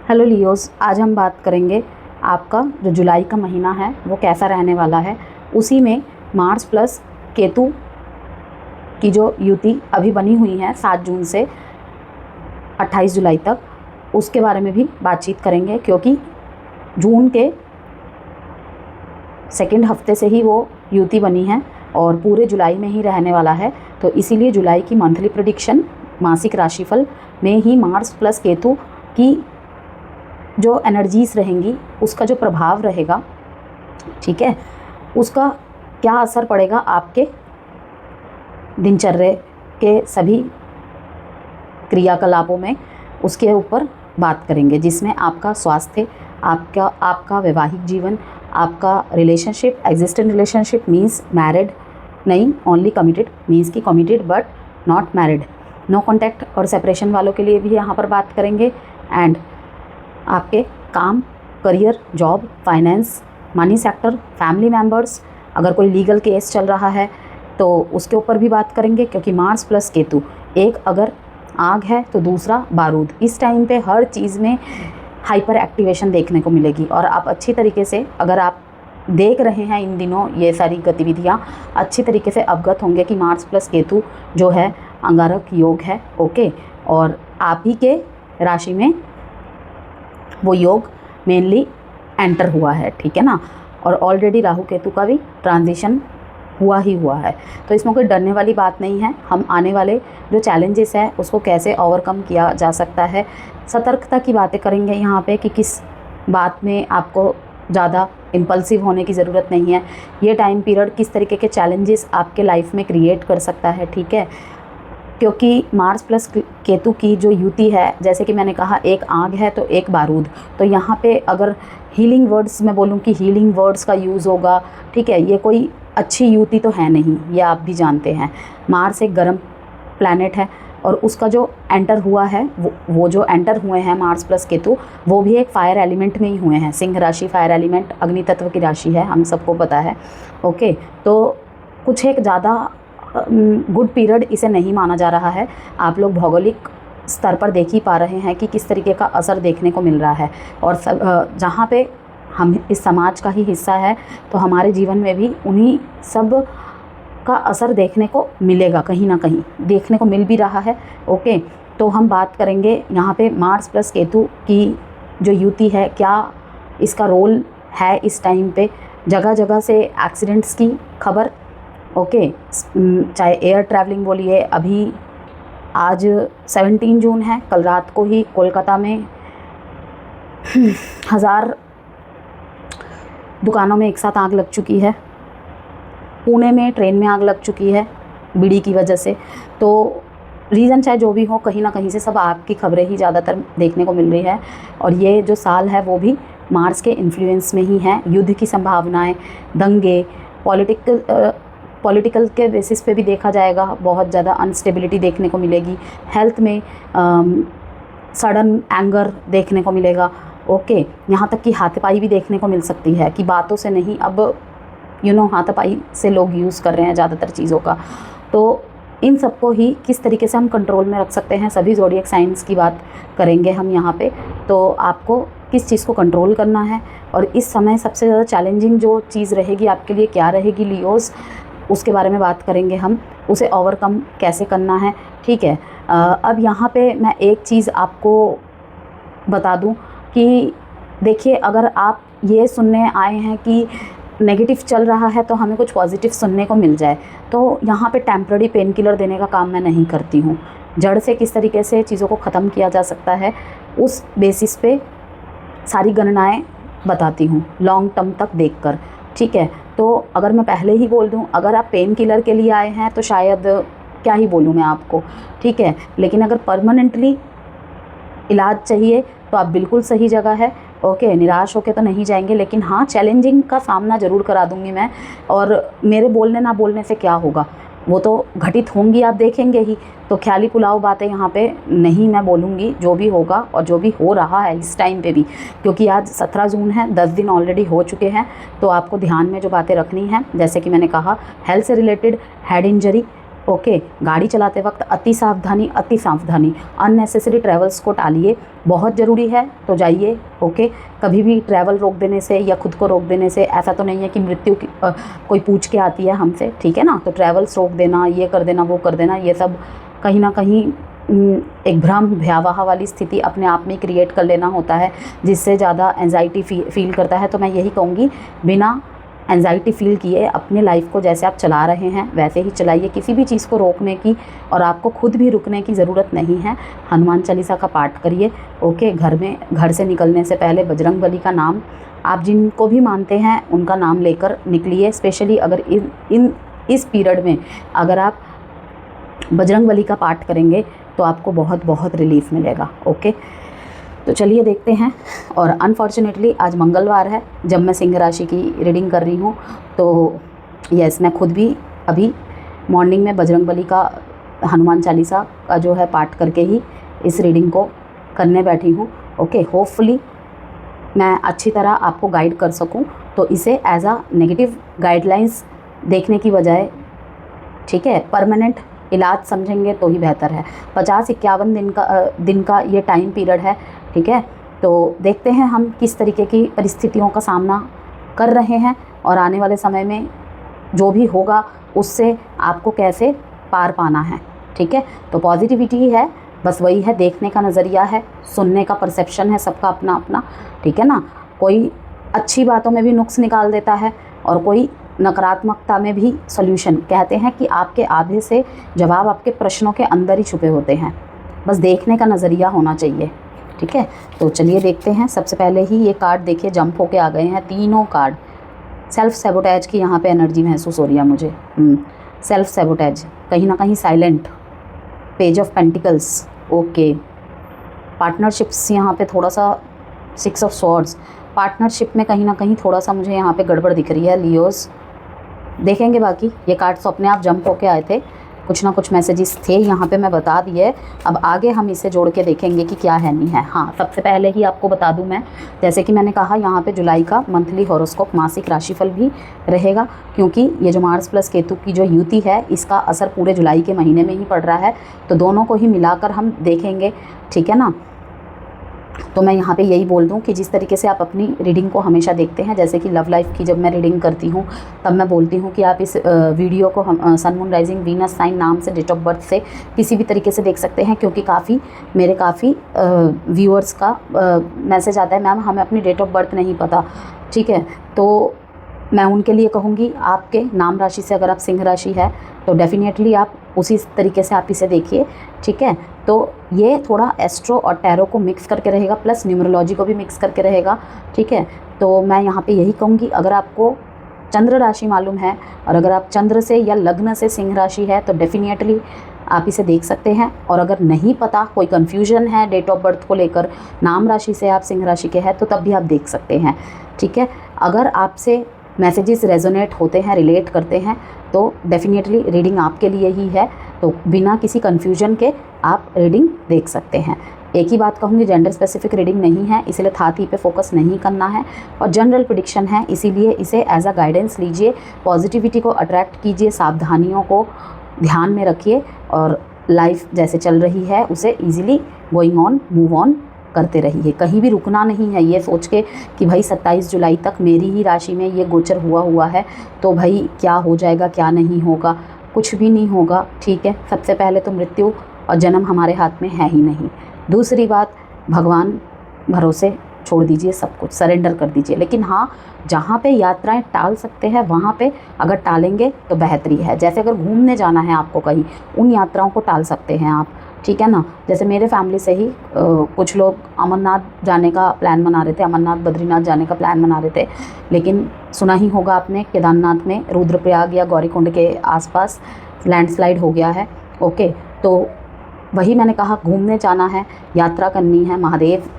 Hello Leos, आज हम बात करेंगे आपका जो जुलाई का महीना है वो कैसा रहने वाला है। उसी में मार्स प्लस केतु की जो युति अभी बनी हुई है 7 जून से 28 जुलाई तक, उसके बारे में भी बातचीत करेंगे, क्योंकि जून के सेकेंड हफ्ते से ही वो युति बनी है और पूरे जुलाई में ही रहने वाला है। तो इसीलिए जुलाई की मंथली प्रेडिक्शन, मासिक राशिफल में ही मार्स प्लस केतु की जो एनर्जीज़ रहेंगी, उसका जो प्रभाव रहेगा, ठीक है, उसका क्या असर पड़ेगा आपके दिनचर्या के सभी क्रियाकलापों में, उसके ऊपर बात करेंगे, जिसमें आपका स्वास्थ्य, आपका वैवाहिक जीवन, आपका relationship, existent relationship means married नहीं, ओनली कमिटेड मीन्स की committed but not married, no contact और सेपरेशन वालों के लिए भी यहाँ पर बात करेंगे। एंड आपके काम, career, job, finance, money sector, family members, अगर कोई लीगल केस चल रहा है तो उसके ऊपर भी बात करेंगे, क्योंकि मार्स प्लस केतु, एक अगर आग है तो दूसरा बारूद। इस टाइम पे हर चीज़ में हाइपर एक्टिवेशन देखने को मिलेगी और आप अच्छी तरीके से, अगर आप देख रहे हैं इन दिनों ये सारी गतिविधियाँ, अच्छी तरीके से अवगत होंगे कि मार्स प्लस केतु जो है अंगारक योग है। ओके, और आप ही के राशि में वो योग मेनली एंटर हुआ है, ठीक है ना, और ऑलरेडी राहु केतु का भी ट्रांजिशन हुआ ही हुआ है। तो इसमें कोई डरने वाली बात नहीं है। हम आने वाले जो चैलेंजेस है उसको कैसे ओवरकम किया जा सकता है, सतर्कता की बातें करेंगे यहाँ पे, कि किस बात में आपको ज़्यादा इम्पल्सिव होने की ज़रूरत नहीं है, ये टाइम पीरियड किस तरीके के चैलेंजेस आपके लाइफ में क्रिएट कर सकता है, ठीक है। क्योंकि मार्स प्लस केतु की जो युति है, जैसे कि मैंने कहा, एक आग है तो एक बारूद। तो यहाँ पे अगर हीलिंग वर्ड्स मैं बोलूँ कि हीलिंग वर्ड्स का यूज़ होगा, ठीक है, ये कोई अच्छी युति तो है नहीं, ये आप भी जानते हैं। मार्स एक गर्म प्लैनेट है और उसका जो एंटर हुआ है, वो जो एंटर हुए हैं मार्स प्लस केतु, वो भी एक फायर एलिमेंट में ही हुए हैं। सिंह राशि फायर एलिमेंट, अग्नि तत्व की राशि है, हम सबको पता है। ओके, तो कुछ एक ज़्यादा गुड पीरियड इसे नहीं माना जा रहा है। आप लोग भौगोलिक स्तर पर देख ही पा रहे हैं कि किस तरीके का असर देखने को मिल रहा है, और जहाँ पे हम इस समाज का ही हिस्सा है, तो हमारे जीवन में भी उन्हीं सब का असर देखने को मिलेगा, कहीं ना कहीं देखने को मिल भी रहा है। ओके, तो हम बात करेंगे यहाँ पे मार्स प्लस केतु की जो युति है, क्या इसका रोल है इस टाइम पे। जगह जगह से एक्सीडेंट्स की खबर, ओके, चाहे एयर ट्रैवलिंग बोलिए। अभी आज 17 जून है, कल रात को ही कोलकाता में 1000 दुकानों में एक साथ आग लग चुकी है। पुणे में ट्रेन में आग लग चुकी है बीड़ी की वजह से। तो रीज़न चाहे जो भी हो, कहीं ना कहीं से सब आग की खबरें ही ज़्यादातर देखने को मिल रही है। और ये जो साल है वो भी मार्स के इन्फ्लुएंस में ही है। युद्ध की संभावनाएं, दंगे, पॉलिटिकल के बेसिस पे भी देखा जाएगा, बहुत ज़्यादा अनस्टेबिलिटी देखने को मिलेगी। हेल्थ में सडन एंगर देखने को मिलेगा। ओके, यहाँ तक कि हाथापाई भी देखने को मिल सकती है, कि बातों से नहीं, अब हाथापाई से लोग यूज़ कर रहे हैं ज़्यादातर चीज़ों का। तो इन सबको ही किस तरीके से हम कंट्रोल में रख सकते हैं, सभी ज़ोडिएक साइंस की बात करेंगे हम यहाँ पे। तो आपको किस चीज़ को कंट्रोल करना है, और इस समय सबसे ज़्यादा चैलेंजिंग जो चीज़ रहेगी आपके लिए क्या रहेगी लियोस, उसके बारे में बात करेंगे हम। उसे ओवरकम कैसे करना है, ठीक है। अब यहाँ पे मैं एक चीज़ आपको बता दूँ कि देखिए, अगर आप ये सुनने आए हैं कि नेगेटिव चल रहा है तो हमें कुछ पॉजिटिव सुनने को मिल जाए, तो यहाँ पे टेम्पररी पेन किलर देने का काम मैं नहीं करती हूँ। जड़ से किस तरीके से चीज़ों को ख़त्म किया जा सकता है, उस बेसिस पे सारी गणनाएँ बताती हूँ, लॉन्ग टर्म तक देखकर, ठीक है। तो अगर मैं पहले ही बोल दूं, अगर आप पेन किलर के लिए आए हैं तो शायद क्या ही बोलूं मैं आपको, ठीक है। लेकिन अगर परमानेंटली इलाज चाहिए तो आप बिल्कुल सही जगह है। ओके, निराश होके तो नहीं जाएंगे, लेकिन हाँ, चैलेंजिंग का सामना ज़रूर करा दूंगी मैं। और मेरे बोलने ना बोलने से क्या होगा, वो तो घटित होंगी, आप देखेंगे ही। तो ख्याली पुलाव बातें यहाँ पे नहीं मैं बोलूँगी, जो भी होगा और जो भी हो रहा है इस टाइम पे भी, क्योंकि आज 17 जून है, 10 दिन ऑलरेडी हो चुके हैं। तो आपको ध्यान में जो बातें रखनी हैं, जैसे कि मैंने कहा, हेल्थ से रिलेटेड, हेड इंजरी, ओके, गाड़ी चलाते वक्त अति सावधानी, अननेसेसरी ट्रैवल्स को टालिए, बहुत ज़रूरी है तो जाइए। ओके, कभी भी ट्रैवल रोक देने से या खुद को रोक देने से ऐसा तो नहीं है कि मृत्यु की कोई पूछ के आती है हमसे, ठीक है ना। तो ट्रैवल्स रोक देना, ये कर देना, वो कर देना, ये सब कहीं ना कहीं एक भ्रम भयावह वाली स्थिति अपने आप में क्रिएट कर लेना होता है, जिससे ज़्यादा एंजाइटी फील करता है। तो मैं यही कहूँगी, बिना एंजाइटी फील किए अपने लाइफ को जैसे आप चला रहे हैं वैसे ही चलाइए। किसी भी चीज़ को रोकने की और आपको खुद भी रुकने की ज़रूरत नहीं है। हनुमान चालीसा का पाठ करिए। ओके, घर से निकलने से पहले बजरंग बली का नाम, आप जिनको भी मानते हैं उनका नाम लेकर निकलिए। स्पेशली अगर इस पीरियड में अगर आप बजरंग बली का पाठ करेंगे तो आपको बहुत बहुत रिलीफ मिलेगा। ओके, तो चलिए देखते हैं। और अनफॉर्चुनेटली आज मंगलवार है जब मैं सिंह राशि की रीडिंग कर रही हूँ, तो यस, मैं खुद भी अभी मॉर्निंग में बजरंग बली का हनुमान चालीसा का जो है पाठ करके ही इस रीडिंग को करने बैठी हूँ। ओके, होपफुली मैं अच्छी तरह आपको गाइड कर सकूँ, तो इसे एज अ नेगेटिव गाइडलाइंस देखने की बजाय, ठीक है, परमानेंट इलाज समझेंगे तो ही बेहतर है। 50-51 दिन का ये टाइम पीरियड है, ठीक है। तो देखते हैं हम किस तरीके की परिस्थितियों का सामना कर रहे हैं और आने वाले समय में जो भी होगा उससे आपको कैसे पार पाना है, ठीक है। तो पॉजिटिविटी है, बस वही है, देखने का नज़रिया है, सुनने का परसेप्शन है, सबका अपना अपना, ठीक है ना। कोई अच्छी बातों में भी नुक्स निकाल देता है और कोई नकारात्मकता में भी सॉल्यूशन। कहते हैं कि आपके आधे से जवाब आपके प्रश्नों के अंदर ही छुपे होते हैं, बस देखने का नज़रिया होना चाहिए, ठीक है। तो चलिए देखते हैं। सबसे पहले ही ये कार्ड देखिए जंप होके आ गए हैं, तीनों कार्ड। सेल्फ सैबोटेज की यहाँ पे एनर्जी महसूस हो रही है मुझे। सेल्फ सैबोटेज, कहीं ना कहीं silent. Page of pentacles, okay. Partnerships यहाँ पे थोड़ा सा, 6 ऑफ स्वॉर्ड्स, पार्टनरशिप में कहीं ना कहीं थोड़ा सा मुझे यहाँ पे गड़बड़ दिख रही है। लियोस, देखेंगे बाकी। ये कार्ड्स तो अपने आप जंप होके आए थे, कुछ ना कुछ मैसेजेस थे यहाँ पे, मैं बता दिए। अब आगे हम इसे जोड़ के देखेंगे कि क्या है नहीं है। हाँ, सबसे पहले ही आपको बता दूँ मैं, जैसे कि मैंने कहा, यहाँ पे जुलाई का मंथली हॉरोस्कोप मासिक राशिफल भी रहेगा, क्योंकि ये जो मार्स प्लस केतु की जो युति है इसका असर पूरे जुलाई के महीने में ही पड़ रहा है, तो दोनों को ही मिलाकर हम देखेंगे, ठीक है ना। तो मैं यहाँ पे यही बोल दूँ कि जिस तरीके से आप अपनी रीडिंग को हमेशा देखते हैं, जैसे कि लव लाइफ की जब मैं रीडिंग करती हूँ तब मैं बोलती हूँ कि आप इस वीडियो को हम sun moon rising Venus sign नाम से, डेट ऑफ बर्थ से किसी भी तरीके से देख सकते हैं, क्योंकि मेरे काफ़ी व्यूअर्स का मैसेज आता है, मैम हमें अपनी डेट ऑफ बर्थ नहीं पता, ठीक है। तो मैं उनके लिए कहूँगी, आपके नाम राशि से अगर आप सिंह राशि है तो डेफिनेटली आप उसी तरीके से आप इसे देखिए, ठीक है। तो ये थोड़ा एस्ट्रो और टैरो को मिक्स करके रहेगा, प्लस न्यूमरोलॉजी को भी मिक्स करके रहेगा, ठीक है। तो मैं यहाँ पे यही कहूँगी, अगर आपको चंद्र राशि मालूम है और अगर आप चंद्र से या लग्न से सिंह राशि है तो डेफिनेटली आप इसे देख सकते हैं। और अगर नहीं पता, कोई कन्फ्यूजन है डेट ऑफ बर्थ को लेकर, नाम राशि से आप सिंह राशि के हैं, तो तब भी आप देख सकते हैं, ठीक है। अगर आपसे मैसेजेस रेजोनेट होते हैं, रिलेट करते हैं, तो डेफिनेटली रीडिंग आपके लिए ही है। तो बिना किसी कन्फ्यूजन के आप रीडिंग देख सकते हैं। एक ही बात कहूँगी, जेंडर स्पेसिफिक रीडिंग नहीं है, इसलिए थाती पे फोकस नहीं करना है, और जनरल प्रेडिक्शन है, इसीलिए इसे एज अ गाइडेंस लीजिए। पॉजिटिविटी को अट्रैक्ट कीजिए, सावधानियों को ध्यान में रखिए और लाइफ जैसे चल रही है उसे easily going on, move on करते रहिए। कहीं भी रुकना नहीं है ये सोच के कि भाई 27 जुलाई तक मेरी ही राशि में ये गोचर हुआ है तो भाई क्या हो जाएगा, क्या नहीं होगा, कुछ भी नहीं होगा, ठीक है। सबसे पहले तो मृत्यु और जन्म हमारे हाथ में है ही नहीं। दूसरी बात, भगवान भरोसे छोड़ दीजिए, सब कुछ सरेंडर कर दीजिए। लेकिन हाँ, जहाँ पे यात्राएं टाल सकते हैं वहाँ पे अगर टालेंगे तो बेहतरी है। जैसे अगर घूमने जाना है आपको कहीं, उन यात्राओं को टाल सकते हैं आप, ठीक है ना। जैसे मेरे फैमिली से ही कुछ लोग अमरनाथ जाने का प्लान बना रहे थे, अमरनाथ बद्रीनाथ जाने का प्लान बना रहे थे, लेकिन सुना ही होगा आपने केदारनाथ में, रुद्रप्रयाग या गौरीकुंड के आसपास लैंडस्लाइड हो गया है। ओके, तो वही मैंने कहा, घूमने जाना है, यात्रा करनी है, महादेव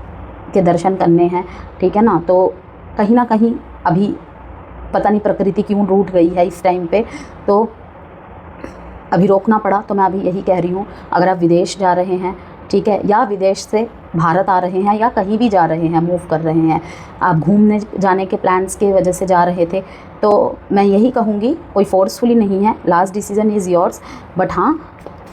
के दर्शन करने हैं, ठीक है ना। तो कहीं ना कहीं अभी पता नहीं प्रकृति क्यों रूठ गई है इस टाइम पे, तो अभी रोकना पड़ा। तो मैं अभी यही कह रही हूँ, अगर आप विदेश जा रहे हैं ठीक है, या विदेश से भारत आ रहे हैं या कहीं भी जा रहे हैं, मूव कर रहे हैं, आप घूमने जाने के प्लान्स के वजह से जा रहे थे, तो मैं यही कहूँगी, कोई फोर्सफुली नहीं है, last decision is yours, but हाँ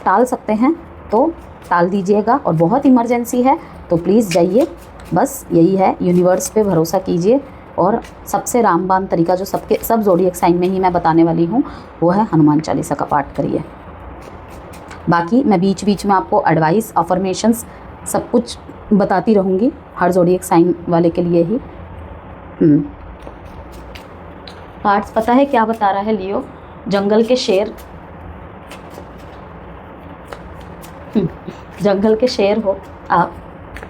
टाल सकते हैं तो टाल दीजिएगा, और बहुत इमरजेंसी है तो प्लीज़ जाइए। बस यही है, यूनिवर्स पे भरोसा कीजिए, और सबसे रामबाण तरीका जो सब ज़ोडिएक साइन में ही मैं बताने वाली हूँ वो है हनुमान चालीसा का पाठ करिए। बाकी मैं बीच बीच में आपको एडवाइस, अफर्मेशंस सब कुछ बताती रहूँगी हर ज़ोडिएक साइन वाले के लिए ही। कार्ड्स पता है क्या बता रहा है लियो? जंगल के शेर, जंगल के शेर हो आप,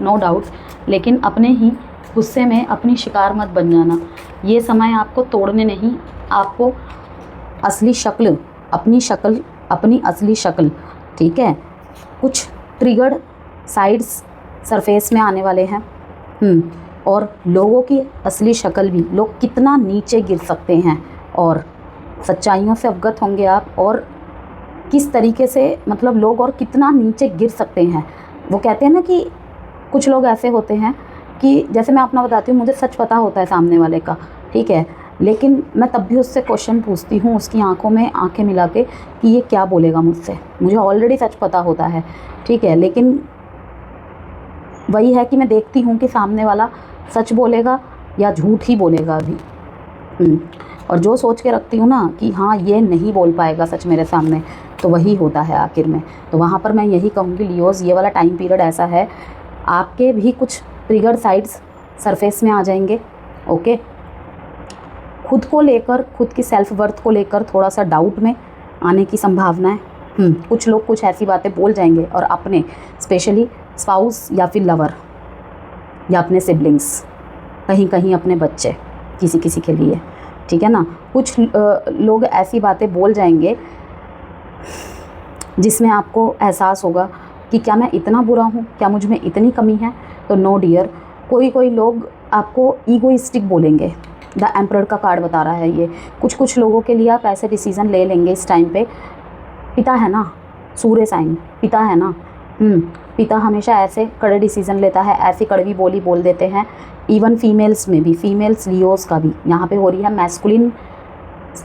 नो डाउट, लेकिन अपने ही गुस्से में अपनी शिकार मत बन जाना। ये समय आपको तोड़ने नहीं, आपको असली शक्ल, अपनी असली शक्ल, ठीक है, कुछ ट्रिगर्ड साइड्स सरफेस में आने वाले हैं। और लोगों की असली शक्ल भी, लोग कितना नीचे गिर सकते हैं, और सच्चाइयों से अवगत होंगे आप, और किस तरीके से मतलब लोग और कितना नीचे गिर सकते हैं। वो कहते हैं ना कि कुछ लोग ऐसे होते हैं कि जैसे मैं अपना बताती हूँ, मुझे सच पता होता है सामने वाले का, ठीक है, लेकिन मैं तब भी उससे क्वेश्चन पूछती हूँ, उसकी आंखों में आंखें मिला के कि ये क्या बोलेगा मुझसे, मुझे ऑलरेडी सच पता होता है, ठीक है, लेकिन वही है कि मैं देखती हूँ कि सामने वाला सच बोलेगा या झूठ ही बोलेगा अभी। और जो सोच के रखती हूँ ना कि हाँ ये नहीं बोल पाएगा सच मेरे सामने, तो वही होता है आखिर में। तो वहाँ पर मैं यही कहूँगी लियोज़, ये वाला टाइम पीरियड ऐसा है, आपके भी कुछ ट्रिगर साइड्स सरफेस में आ जाएंगे। ओके, खुद को लेकर, खुद की सेल्फ वर्थ को लेकर थोड़ा सा डाउट में आने की संभावना है। कुछ लोग कुछ ऐसी बातें बोल जाएंगे, और अपने स्पेशली स्पाउस या फिर लवर या अपने सिबलिंग्स, कहीं कहीं अपने बच्चे, किसी किसी के लिए, ठीक है ना, कुछ लोग ऐसी बातें बोल जाएंगे जिसमें आपको एहसास होगा कि क्या मैं इतना बुरा हूँ, क्या मुझ में इतनी कमी है। तो नो डियर, कोई लोग आपको ईगोइस्टिक बोलेंगे। द एम्परर का कार्ड बता रहा है ये। कुछ लोगों के लिए आप ऐसे डिसीज़न ले लेंगे इस टाइम पे, पिता है ना, सूर्य साइन पिता है ना, पिता हमेशा ऐसे कड़े डिसीज़न लेता है, ऐसी कड़वी बोली बोल देते हैं। इवन फीमेल्स में भी, फीमेल्स लियोस का भी यहाँ पे हो रही है, मैस्कुलिन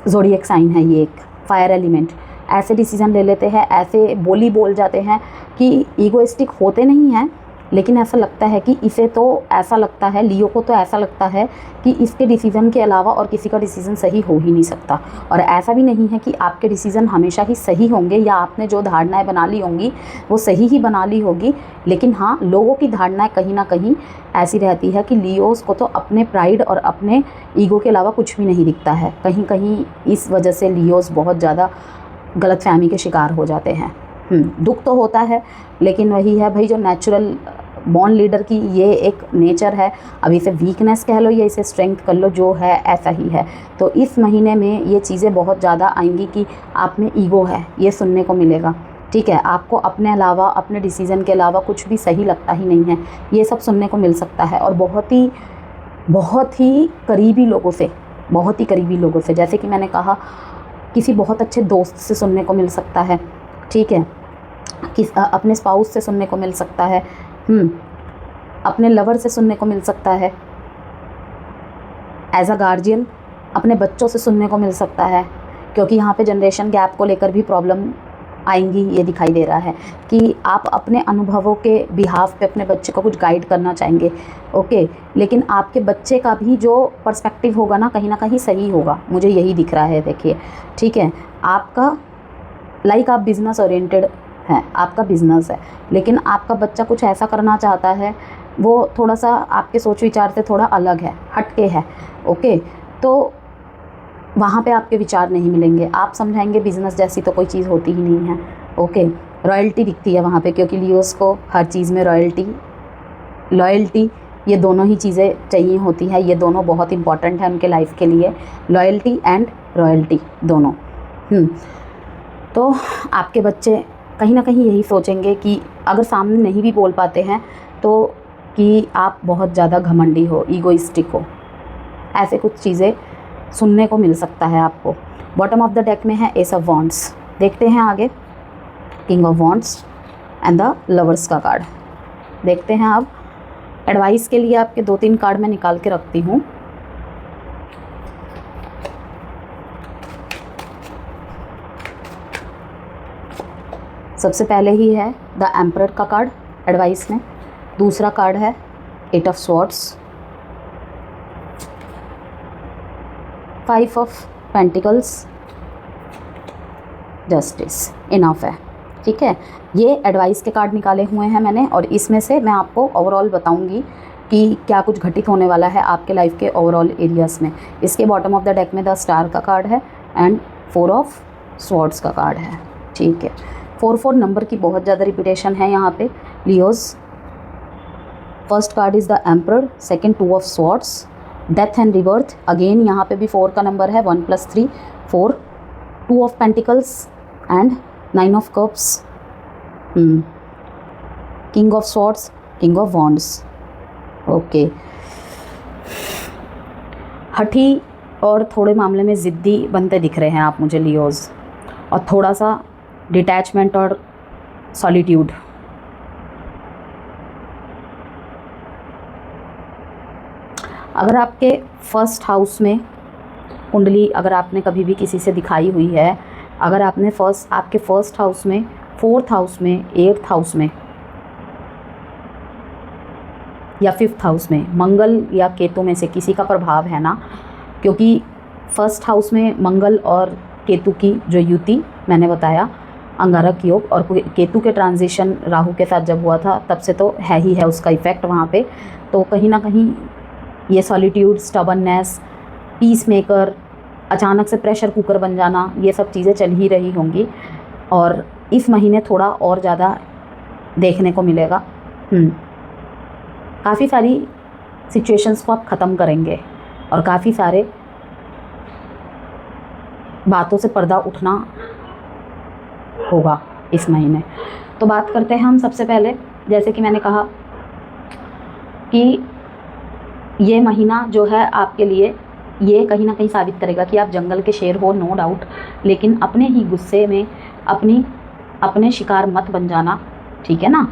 ज़ोडिएक साइन है ये, एक फायर एलिमेंट, ऐसे डिसीज़न ले लेते हैं, ऐसे बोली बोल जाते हैं कि ईगोइस्टिक होते नहीं हैं, लेकिन ऐसा लगता है कि इसे तो ऐसा लगता है, लियो को तो ऐसा लगता है कि इसके डिसीज़न के अलावा और किसी का डिसीज़न सही हो ही नहीं सकता। और ऐसा भी नहीं है कि आपके डिसीज़न हमेशा ही सही होंगे, या आपने जो धारणाएं बना ली होंगी वो सही ही बना ली होगी, लेकिन हाँ लोगों की धारणाएं कहीं ना कहीं ऐसी रहती है कि लियोस को तो अपने प्राइड और अपने ईगो के अलावा कुछ भी नहीं दिखता है। कहीं कहीं इस वजह से लियोस बहुत ज़्यादा गलतफहमी के शिकार हो जाते हैं। दुख तो होता है, लेकिन वही है भाई, जो नेचुरल बॉर्न लीडर की ये एक नेचर है, अब इसे वीकनेस कह लो या इसे स्ट्रेंथ कर लो, जो है ऐसा ही है। तो इस महीने में ये चीज़ें बहुत ज़्यादा आएंगी कि आप में ईगो है, ये सुनने को मिलेगा, ठीक है, आपको अपने अलावा, अपने डिसीज़न के अलावा कुछ भी सही लगता ही नहीं है, ये सब सुनने को मिल सकता है। और बहुत ही करीबी लोगों से, बहुत ही करीबी लोगों से, जैसे कि मैंने कहा, किसी बहुत अच्छे दोस्त से सुनने को मिल सकता है, ठीक है, अपने स्पाउस से सुनने को मिल सकता है, अपने लवर से सुनने को मिल सकता है, एज अ गार्जियन अपने बच्चों से सुनने को मिल सकता है, क्योंकि यहाँ पे जनरेशन गैप को लेकर भी प्रॉब्लम आएंगी, ये दिखाई दे रहा है कि आप अपने अनुभवों के बिहाफ पे अपने बच्चे को कुछ गाइड करना चाहेंगे। ओके, लेकिन आपके बच्चे का भी जो पर्सपेक्टिव होगा ना कहीं सही होगा, मुझे यही दिख रहा है, देखिए, ठीक है, आपका आप बिज़नेस ओरिएंटेड हैं, आपका बिज़नेस है, लेकिन आपका बच्चा कुछ ऐसा करना चाहता है, वो थोड़ा सा आपके सोच विचार से थोड़ा अलग है, हटके है। ओके, तो वहाँ पे आपके विचार नहीं मिलेंगे, आप समझाएंगे बिज़नेस जैसी तो कोई चीज़ होती ही नहीं है। ओके, रॉयल्टी दिखती है वहाँ पे, क्योंकि लियोस को हर चीज़ में लॉयल्टी ये दोनों ही चीज़ें चाहिए होती हैं, ये दोनों बहुत इंपॉर्टेंट है उनके लाइफ के लिए, लॉयल्टी एंड रॉयल्टी दोनों। तो आपके बच्चे कहीं ना कहीं यही सोचेंगे कि अगर सामने नहीं भी बोल पाते हैं तो कि आप बहुत ज़्यादा घमंडी हो, ईगोइस्टिक हो, ऐसे कुछ चीज़ें सुनने को मिल सकता है आपको। बॉटम ऑफ द डेक में है एस ऑफ वॉन्ड्स, देखते हैं आगे, king of wands, and the lovers का कार्ड। देखते हैं अब एडवाइस के लिए आपके 2-3 कार्ड मैं निकाल के रखती हूँ। सबसे पहले ही है द एम्परर का कार्ड एडवाइस में, दूसरा कार्ड है 8 of swords, 5 of pentacles, justice. Enough है, ठीक है। ये एडवाइस के कार्ड निकाले हुए हैं मैंने, और इसमें से मैं आपको ओवरऑल बताऊंगी कि क्या कुछ घटित होने वाला है आपके लाइफ के ओवरऑल एरियाज़ में। इसके बॉटम ऑफ द डेक में द स्टार का कार्ड है एंड 4 ऑफ स्वॉर्ड्स का कार्ड है, ठीक है। 4-4 नंबर की बहुत ज़्यादा रिपीटेशन है यहाँ पे Leos. First card is the emperor, second 2 of swords, death and rebirth. Again यहाँ पे भी 4 का नंबर है, 1 + 3 4, 2 of pentacles and 9 of cups, king of swords, king of wands. Okay, हठी और थोड़े मामले में ज़िद्दी बनते दिख रहे हैं आप मुझे लियोज़, और थोड़ा सा डिटैचमेंट और सॉलिट्यूड। अगर आपके फर्स्ट हाउस में कुंडली, अगर आपने कभी भी किसी से दिखाई हुई है, अगर आपने आपके फर्स्ट हाउस में, 4th हाउस में, 8th हाउस में या 5th हाउस में मंगल या केतु में से किसी का प्रभाव है ना, क्योंकि फर्स्ट हाउस में मंगल और केतु की जो युति मैंने बताया, अंगारक योग, और केतु के ट्रांजिशन राहु के साथ जब हुआ था तब से तो है ही है उसका इफ़ेक्ट वहाँ पे। तो कहीं ना कहीं ये सॉलिट्यूड, स्टबर्ननेस, पीस मेकर, अचानक से प्रेशर कुकर बन जाना, ये सब चीज़ें चल ही रही होंगी, और इस महीने थोड़ा और ज़्यादा देखने को मिलेगा। काफ़ी सारी सिचुएशंस को आप ख़त्म करेंगे और काफ़ी सारे बातों से पर्दा उठना होगा इस महीने। तो बात करते हैं हम सबसे पहले, जैसे कि मैंने कहा कि ये महीना जो है आपके लिए, ये कहीं ना कहीं साबित करेगा कि आप जंगल के शेर हो, नो डाउट, लेकिन अपने ही गुस्से में अपने शिकार मत बन जाना, ठीक है ना।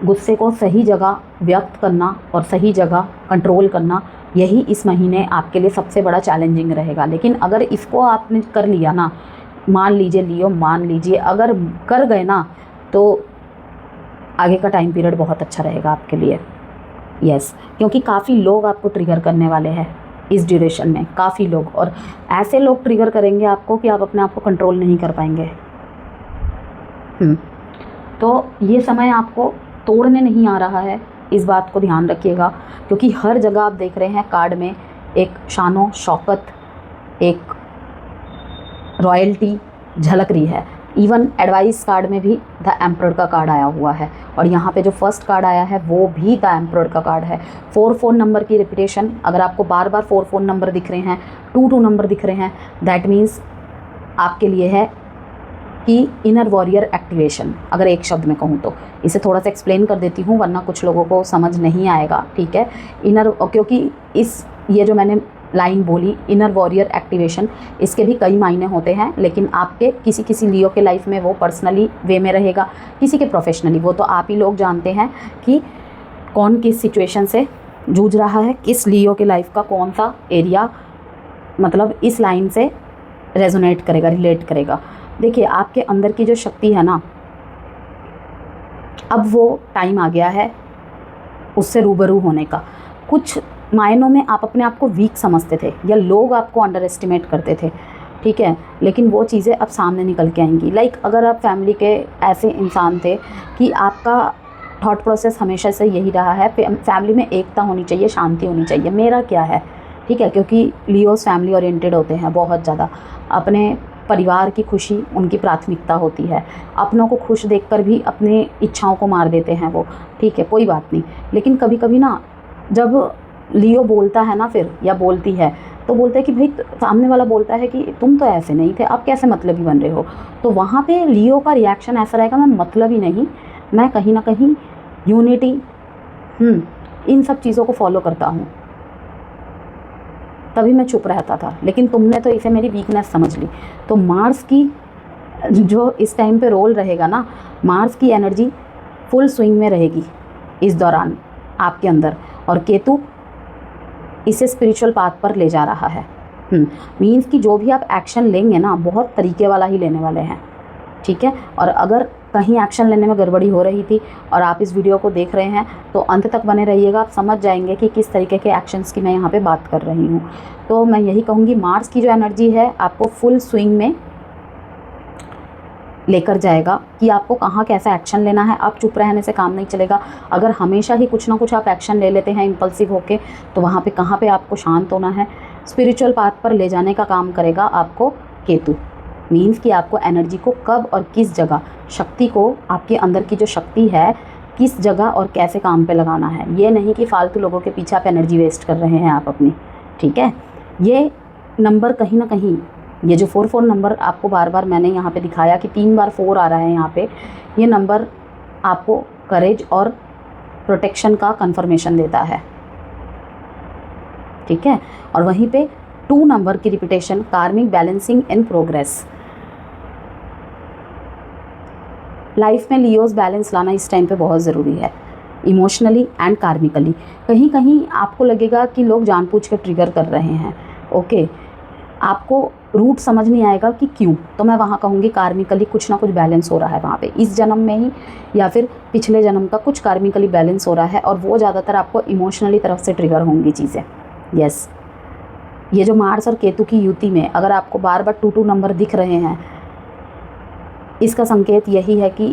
गुस्से को सही जगह व्यक्त करना और सही जगह कंट्रोल करना, यही इस महीने आपके लिए सबसे बड़ा चैलेंजिंग रहेगा। लेकिन अगर इसको आपने कर लिया ना, मान लीजिए लियो, मान लीजिए अगर कर गए ना, तो आगे का टाइम पीरियड बहुत अच्छा रहेगा आपके लिए। यस, क्योंकि काफ़ी लोग आपको ट्रिगर करने वाले हैं इस ड्यूरेशन में, काफ़ी लोग, और ऐसे लोग ट्रिगर करेंगे आपको कि आप अपने आप को कंट्रोल नहीं कर पाएंगे। तो ये समय आपको तोड़ने नहीं आ रहा है, इस बात को ध्यान रखिएगा, क्योंकि हर जगह आप देख रहे हैं कार्ड में एक शानो शौकत, एक रॉयल्टी झलक रही है। इवन एडवाइस कार्ड में भी द एम्परर का कार्ड आया हुआ है, और यहाँ पे जो फर्स्ट कार्ड आया है वो भी द एम्परर का कार्ड है। 4-4 नंबर की रिपीटेशन, अगर आपको बार बार 4-4 नंबर दिख रहे हैं, 2-2 नंबर दिख रहे हैं, दैट मीन्स आपके लिए है कि इनर वॉरियर एक्टिवेशन। अगर एक शब्द में कहूँ तो इसे थोड़ा सा एक्सप्लेन कर देती हूँ, वरना कुछ लोगों को समझ नहीं आएगा, ठीक है। क्योंकि ये जो मैंने लाइन बोली, इनर वॉरियर एक्टिवेशन, इसके भी कई मायने होते हैं, लेकिन आपके किसी लियो के लाइफ में वो पर्सनली वे में रहेगा, किसी के प्रोफेशनली, वो तो आप ही लोग जानते हैं कि कौन किस सिचुएशन से जूझ रहा है, किस लियो के लाइफ का कौन सा एरिया मतलब इस लाइन से रेजोनेट करेगा, रिलेट करेगा। देखिए, आपके अंदर की जो शक्ति है ना, अब वो टाइम आ गया है उससे रूबरू होने का। कुछ मायनों में आप अपने आप को वीक समझते थे या लोग आपको अंडर एस्टिमेट करते थे, ठीक है, लेकिन वो चीज़ें अब सामने निकल के आएंगी। अगर आप फैमिली के ऐसे इंसान थे कि आपका थॉट प्रोसेस हमेशा से यही रहा है, फैमिली में एकता होनी चाहिए, शांति होनी चाहिए, मेरा क्या है, ठीक है, क्योंकि लियोस फैमिली ओरिएंटेड होते हैं बहुत ज़्यादा, अपने परिवार की खुशी उनकी प्राथमिकता होती है, अपनों को खुश देखकर भी अपनी इच्छाओं को मार देते हैं वो, ठीक है, कोई बात नहीं। लेकिन कभी कभी ना जब लियो बोलता है ना फिर, या बोलती है, तो बोलता है कि भाई, सामने वाला बोलता है कि तुम तो ऐसे नहीं थे, आप कैसे मतलबी बन रहे हो, तो वहाँ पे लियो का रिएक्शन ऐसा रहेगा, मैं मतलबी नहीं, मैं कहीं ना कहीं यूनिटी, इन सब चीज़ों को फॉलो करता हूँ, तभी मैं चुप रहता था, लेकिन तुमने तो इसे मेरी वीकनेस समझ ली। तो मार्स की जो इस टाइम पे रोल रहेगा ना, मार्स की एनर्जी फुल स्विंग में रहेगी इस दौरान आपके अंदर, और केतु इसे स्पिरिचुअल पाथ पर ले जा रहा है। मीन्स कि जो भी आप एक्शन लेंगे ना, बहुत तरीके वाला ही लेने वाले हैं, ठीक है। और अगर कहीं एक्शन लेने में गड़बड़ी हो रही थी और आप इस वीडियो को देख रहे हैं तो अंत तक बने रहिएगा, आप समझ जाएंगे कि किस तरीके के एक्शंस की मैं यहाँ पे बात कर रही हूँ। तो मैं यही कहूँगी, मार्स की जो एनर्जी है आपको फुल स्विंग में लेकर जाएगा कि आपको कहाँ कैसा एक्शन लेना है। आप चुप रहने से काम नहीं चलेगा। अगर हमेशा ही कुछ ना कुछ आप एक्शन ले लेते हैं इम्पल्सिव होके, तो वहाँ पे कहाँ पे आपको शांत होना है। स्पिरिचुअल पाथ पर ले जाने का काम करेगा आपको केतु। मीन्स कि आपको एनर्जी को कब और किस जगह, शक्ति को, आपके अंदर की जो शक्ति है, किस जगह और कैसे काम पे लगाना है। ये नहीं कि फालतू लोगों के पीछे आप एनर्जी वेस्ट कर रहे हैं आप अपनी, ठीक है। ये नंबर कहीं ना कहीं, ये जो 44 नंबर आपको बार बार मैंने यहाँ पे दिखाया कि 3 बार 4 आ रहा है यहाँ पे, ये नंबर आपको करेज और प्रोटेक्शन का कंफर्मेशन देता है, ठीक है। और वहीं पे 2 नंबर की रिपीटेशन, कार्मिक बैलेंसिंग इन प्रोग्रेस। लाइफ में लियोस बैलेंस लाना इस टाइम पे बहुत ज़रूरी है, इमोशनली एंड कार्मिकली। कहीं कहीं आपको लगेगा कि लोग जानबूझ के ट्रिगर कर रहे हैं, ओके, आपको रूट समझ नहीं आएगा कि क्यों। तो मैं वहाँ कहूँगी कार्मिकली कुछ ना कुछ बैलेंस हो रहा है वहाँ पे, इस जन्म में ही या फिर पिछले जन्म का कुछ कार्मिकली बैलेंस हो रहा है, और वो ज़्यादातर आपको इमोशनली तरफ से ट्रिगर होंगी चीज़ें। यस, ये जो मार्स और केतु की युति में अगर आपको बार बार 2 नंबर दिख रहे हैं, इसका संकेत यही है कि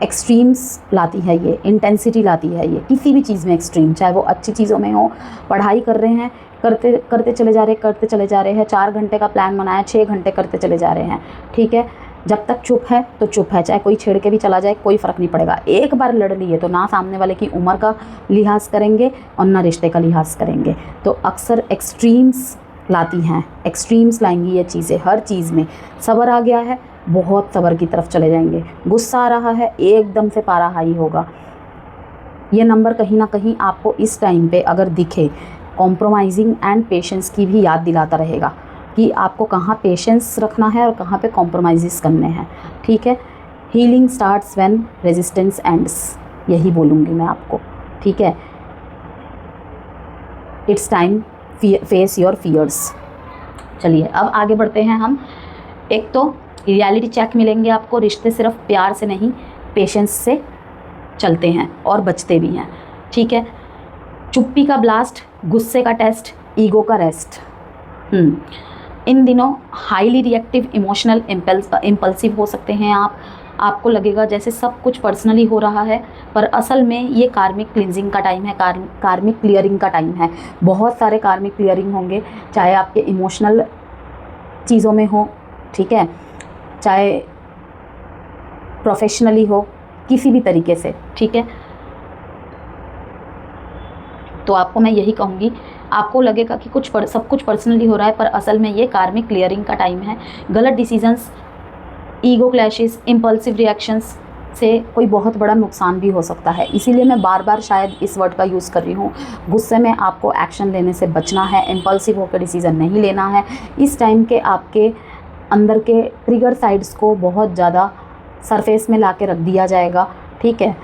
एक्सट्रीम्स लाती है ये, इंटेंसिटी लाती है ये, किसी भी चीज़ में एक्सट्रीम, चाहे वो अच्छी चीज़ों में हो। पढ़ाई कर रहे हैं, करते चले जा रहे हैं, 4 घंटे का प्लान बनाया, 6 घंटे करते चले जा रहे हैं, ठीक है। जब तक चुप है तो चुप है, चाहे कोई छेड़ के भी चला जाए कोई फ़र्क नहीं पड़ेगा। एक बार लड़ लिए तो ना सामने वाले की उम्र का लिहाज करेंगे और ना रिश्ते का लिहाज करेंगे। तो अक्सर एक्सट्रीम्स लाती हैं, एक्सट्रीम्स लाएंगी ये चीज़ें। हर चीज़ में सब्र आ गया है, बहुत सब्र की तरफ चले जाएंगे। गुस्सा आ रहा है, एकदम से पारा हाई होगा। ये नंबर कहीं ना कहीं आपको इस टाइम पे अगर दिखे, कॉम्प्रोमाइजिंग एंड पेशेंस की भी याद दिलाता रहेगा कि आपको कहाँ पेशेंस रखना है और कहाँ पे कॉम्प्रोमाइज़ करने हैं, ठीक है। Healing starts when resistance ends, यही बोलूँगी मैं आपको, ठीक है। It's time face your fears. चलिए अब आगे बढ़ते हैं हम। एक तो रियलिटी चेक मिलेंगे आपको, रिश्ते सिर्फ प्यार से नहीं पेशेंस से चलते हैं और बचते भी हैं, ठीक है। चुप्पी का ब्लास्ट, गुस्से का टेस्ट, ईगो का रेस्ट। इन दिनों हाईली रिएक्टिव, इमोशनल, इम्पल्सिव हो सकते हैं आप। आपको लगेगा जैसे सब कुछ पर्सनली हो रहा है, पर असल में ये कार्मिक क्लिनजिंग का टाइम है, कार्मिक क्लियरिंग का टाइम है। बहुत सारे कार्मिक क्लियरिंग होंगे, चाहे आपके इमोशनल चीज़ों में हो, ठीक है, चाहे प्रोफेशनली हो, किसी भी तरीके से, ठीक है। तो आपको मैं यही कहूँगी, आपको लगेगा कि सब कुछ पर्सनली हो रहा है, पर असल में ये कार्मिक क्लियरिंग का टाइम है। गलत decisions, ego clashes, impulsive reactions से कोई बहुत बड़ा नुकसान भी हो सकता है। इसीलिए मैं बार बार शायद इस वर्ड का यूज़ कर रही हूँ। गुस्से में आपको एक्शन लेने से बचना है, इम्पल्सिव होकर डिसीज़न नहीं लेना है। इस टाइम के आपके अंदर के ट्रिगर साइड्स को बहुत ज़्यादा सरफेस में ला के रख दिया जाएगा, ठीक है।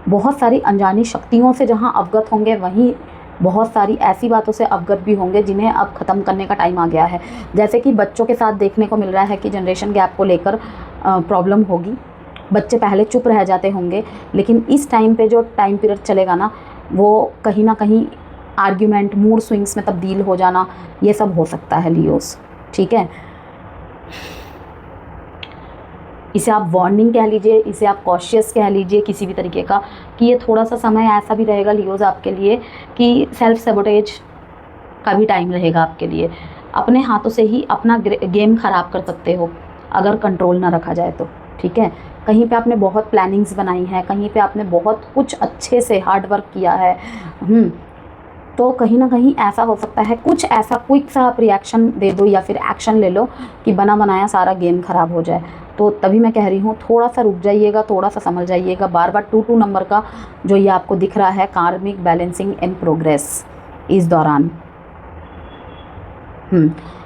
बहुत सारी अनजानी शक्तियों से जहाँ अवगत होंगे, वहीं बहुत सारी ऐसी बातों से अवगत भी होंगे जिन्हें अब ख़त्म करने का टाइम आ गया है। जैसे कि बच्चों के साथ देखने को मिल रहा है कि जनरेशन गैप को लेकर प्रॉब्लम होगी। बच्चे पहले चुप रह जाते होंगे, लेकिन इस टाइम पे जो टाइम पीरियड चलेगा ना, वो कहीं ना कहीं आर्ग्यूमेंट, मूड स्विंग्स में तब्दील हो जाना, ये सब हो सकता है लियोस, ठीक है। इसे आप वार्निंग कह लीजिए, इसे आप कॉशियस कह लीजिए, किसी भी तरीके का, कि ये थोड़ा सा समय ऐसा भी रहेगा लियोस आपके लिए कि सेल्फ सैबोटेज का भी टाइम रहेगा आपके लिए। अपने हाथों से ही अपना गेम ख़राब कर सकते हो अगर कंट्रोल ना रखा जाए तो, ठीक है। कहीं पे आपने बहुत प्लानिंग्स बनाई हैं, कहीं पे आपने बहुत कुछ अच्छे से हार्ड वर्क किया है, तो कहीं ना कहीं ऐसा हो सकता है, कुछ ऐसा क्विक सा आप रिएक्शन दे दो या फिर एक्शन ले लो कि बना बनाया सारा गेम ख़राब हो जाए। तो तभी मैं कह रही हूँ, थोड़ा सा रुक जाइएगा, थोड़ा सा समझ जाइएगा। बार बार 2 नंबर का जो ये आपको दिख रहा है, कार्मिक बैलेंसिंग इन प्रोग्रेस, इस दौरान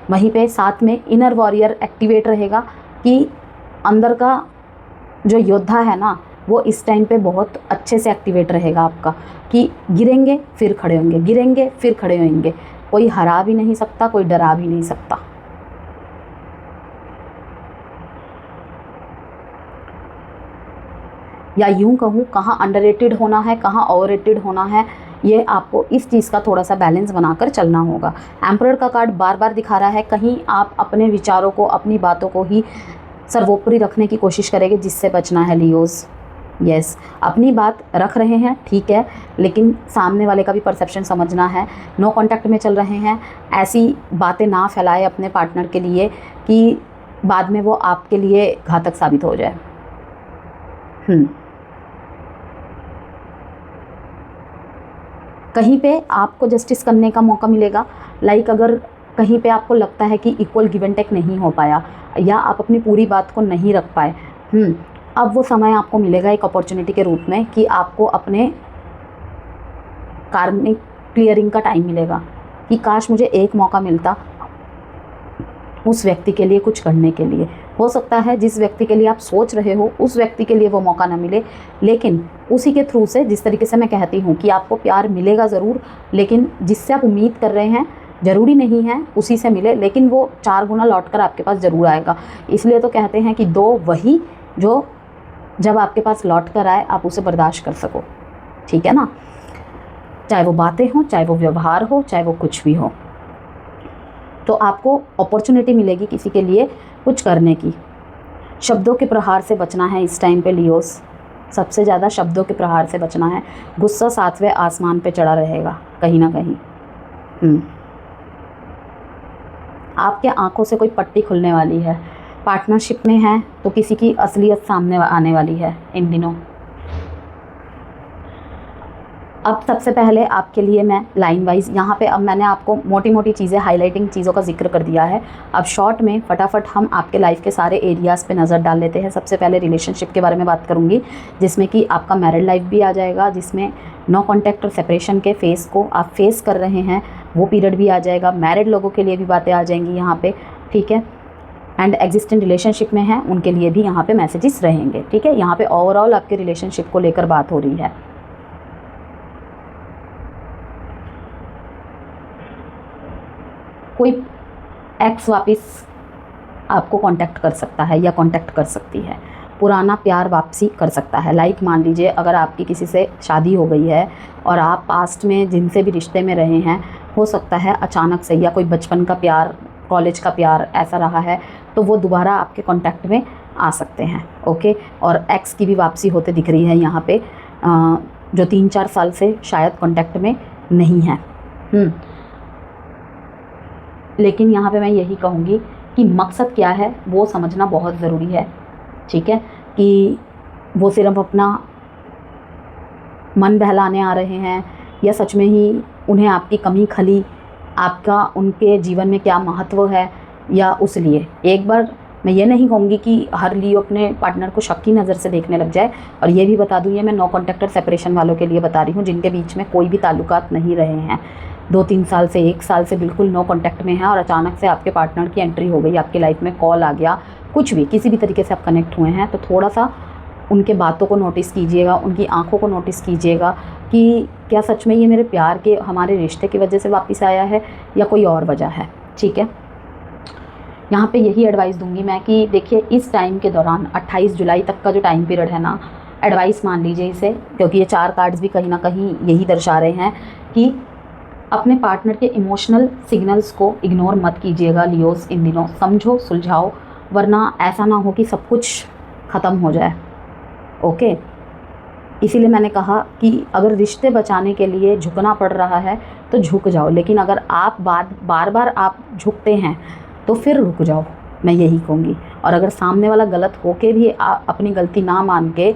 वहीं पे साथ में इनर वॉरियर एक्टिवेट रहेगा कि अंदर का जो योद्धा है ना, वो इस टाइम पे बहुत अच्छे से एक्टिवेट रहेगा आपका, कि गिरेंगे फिर खड़े होंगे, गिरेंगे फिर खड़े होंगे। कोई हरा भी नहीं सकता, कोई डरा भी नहीं सकता। या यूं कहूँ, कहाँ अंडररेटेड होना है, कहाँ ओवररेटेड होना है, ये आपको इस चीज़ का थोड़ा सा बैलेंस बनाकर चलना होगा। एम्परर का कार्ड बार बार दिखा रहा है, कहीं आप अपने विचारों को, अपनी बातों को ही सर्वोपरि रखने की कोशिश करेंगे, जिससे बचना है लियोज़। यस, अपनी बात रख रहे हैं ठीक है, लेकिन सामने वाले का भी परसेप्शन समझना है। नो कांटेक्ट में चल रहे हैं, ऐसी बातें ना फैलाए अपने पार्टनर के लिए कि बाद में वो आपके लिए घातक साबित हो जाए। कहीं पे आपको जस्टिस करने का मौका मिलेगा। लाइक अगर कहीं पे आपको लगता है कि इक्वल गिव एंड टेक नहीं हो पाया, या आप अपनी पूरी बात को नहीं रख पाए, अब वो समय आपको मिलेगा एक अपॉर्चुनिटी के रूप में, कि आपको अपने कार्मिक क्लियरिंग का टाइम मिलेगा, कि काश मुझे एक मौका मिलता उस व्यक्ति के लिए कुछ करने के लिए। हो सकता है जिस व्यक्ति के लिए आप सोच रहे हो उस व्यक्ति के लिए वो मौका ना मिले, लेकिन उसी के थ्रू से, जिस तरीके से मैं कहती हूँ कि आपको प्यार मिलेगा ज़रूर, लेकिन जिससे आप उम्मीद कर रहे हैं ज़रूरी नहीं है उसी से मिले, लेकिन वो 4 गुना लौट कर आपके पास ज़रूर आएगा। इसलिए तो कहते हैं कि दो वही जो जब आपके पास लौट कर आए आप उसे बर्दाश्त कर सको, ठीक है ना। चाहे वो बातें हों, चाहे वो व्यवहार हो, चाहे वो कुछ भी हो, तो आपको अपॉर्चुनिटी मिलेगी किसी के लिए कुछ करने की। शब्दों के प्रहार से बचना है इस टाइम पे लियोस, सबसे ज़्यादा शब्दों के प्रहार से बचना है। गुस्सा 7वें आसमान पे चढ़ा रहेगा कहीं ना कहीं। आपके आंखों से कोई पट्टी खुलने वाली है। पार्टनरशिप में है तो किसी की असलियत सामने आने वाली है इन दिनों। अब सबसे पहले आपके लिए मैं लाइन वाइज यहाँ पे, अब मैंने आपको मोटी मोटी चीज़ें, हाईलाइटिंग चीज़ों का जिक्र कर दिया है। अब शॉर्ट में फटाफट हम आपके लाइफ के सारे एरियाज़ पे नज़र डाल लेते हैं। सबसे पहले रिलेशनशिप के बारे में बात करूँगी, जिसमें कि आपका मैरिड लाइफ भी आ जाएगा, जिसमें नो कॉन्टैक्ट और सेपरेशन के फेस को आप फेस कर रहे हैं वो पीरियड भी आ जाएगा। मैरिड लोगों के लिए भी बातें आ जाएंगी यहाँ पे, ठीक है। एंड एग्जिस्टेंट रिलेशनशिप में हैं उनके लिए भी यहाँ पे मैसेजेस रहेंगे, ठीक है। यहाँ पे ओवरऑल आपके रिलेशनशिप को लेकर बात हो रही है। कोई एक्स वापस आपको कांटेक्ट कर सकता है या कांटेक्ट कर सकती है, पुराना प्यार वापसी कर सकता है। लाइक मान लीजिए अगर आपकी किसी से शादी हो गई है और आप पास्ट में जिनसे भी रिश्ते में रहे हैं, हो सकता है अचानक से, या कोई बचपन का प्यार, कॉलेज का प्यार ऐसा रहा है, तो वो दोबारा आपके कांटेक्ट में आ सकते हैं, ओके। और एक्स की भी वापसी होते दिख रही है यहाँ पे, जो 3-4 साल से शायद कांटेक्ट में नहीं है। लेकिन यहाँ पे मैं यही कहूँगी कि मकसद क्या है वो समझना बहुत ज़रूरी है, ठीक है। कि वो सिर्फ अपना मन बहलाने आ रहे हैं, या सच में ही उन्हें आपकी कमी खली, आपका उनके जीवन में क्या महत्व है, या उस लिए। एक बार मैं ये नहीं कहूँगी कि हर लियो अपने पार्टनर को शक की नज़र से देखने लग जाए। और ये भी बता दूँ, ये मैं नो कॉन्टैक्ट और सेपरेशन वालों के लिए बता रही हूँ, जिनके बीच में कोई भी ताल्लुकात नहीं रहे हैं, 2-3 साल से, 1 साल से बिल्कुल नो कॉन्टैक्ट में है, और अचानक से आपके पार्टनर की एंट्री हो गई, आपकी लाइफ में कॉल आ गया, कुछ भी, किसी भी तरीके से आप कनेक्ट हुए हैं, तो थोड़ा सा उनके बातों को नोटिस कीजिएगा, उनकी आंखों को नोटिस कीजिएगा कि क्या सच में ये मेरे प्यार के, हमारे रिश्ते की वजह से वापस आया है या कोई और वजह है, ठीक है। यहाँ पे यही एडवाइस दूंगी मैं कि देखिए इस टाइम के दौरान 28 जुलाई तक का जो टाइम पीरियड है ना, एडवाइस मान लीजिए इसे, क्योंकि ये 4 कार्ड्स भी कहीं ना कहीं यही दर्शा रहे हैं कि अपने पार्टनर के इमोशनल सिग्नल्स को इग्नोर मत कीजिएगा लियोस इन दिनों। समझो, सुलझाओ, वरना ऐसा ना हो कि सब कुछ ख़त्म हो जाए, ओके। इसीलिए मैंने कहा कि अगर रिश्ते बचाने के लिए झुकना पड़ रहा है तो झुक जाओ, लेकिन अगर आप बार बार आप झुकते हैं तो फिर रुक जाओ, मैं यही कहूँगी। और अगर सामने वाला गलत होके भी अपनी गलती ना मान के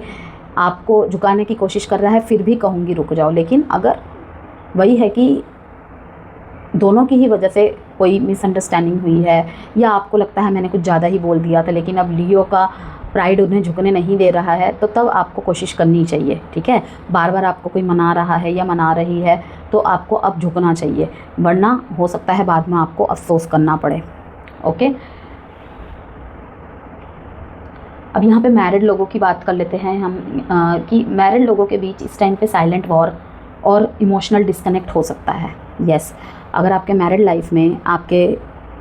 आपको झुकाने की कोशिश कर रहा है, फिर भी कहूँगी रुक जाओ। लेकिन अगर वही है कि दोनों की ही वजह से कोई मिसअंडरस्टैंडिंग हुई है, या आपको लगता है मैंने कुछ ज़्यादा ही बोल दिया था, लेकिन अब लियो का प्राइड उन्हें झुकने नहीं दे रहा है, तो तब आपको कोशिश करनी चाहिए, ठीक है। बार बार आपको कोई मना रहा है या मना रही है तो आपको अब झुकना चाहिए, वरना हो सकता है बाद में आपको अफसोस करना पड़े, ओके। अब यहाँ पे मैरिड लोगों की बात कर लेते हैं हम कि मैरिड लोगों के बीच इस टाइम पे साइलेंट वॉर और इमोशनल डिस्कनेक्ट हो सकता है। यस, अगर आपके मैरिड लाइफ में आपके,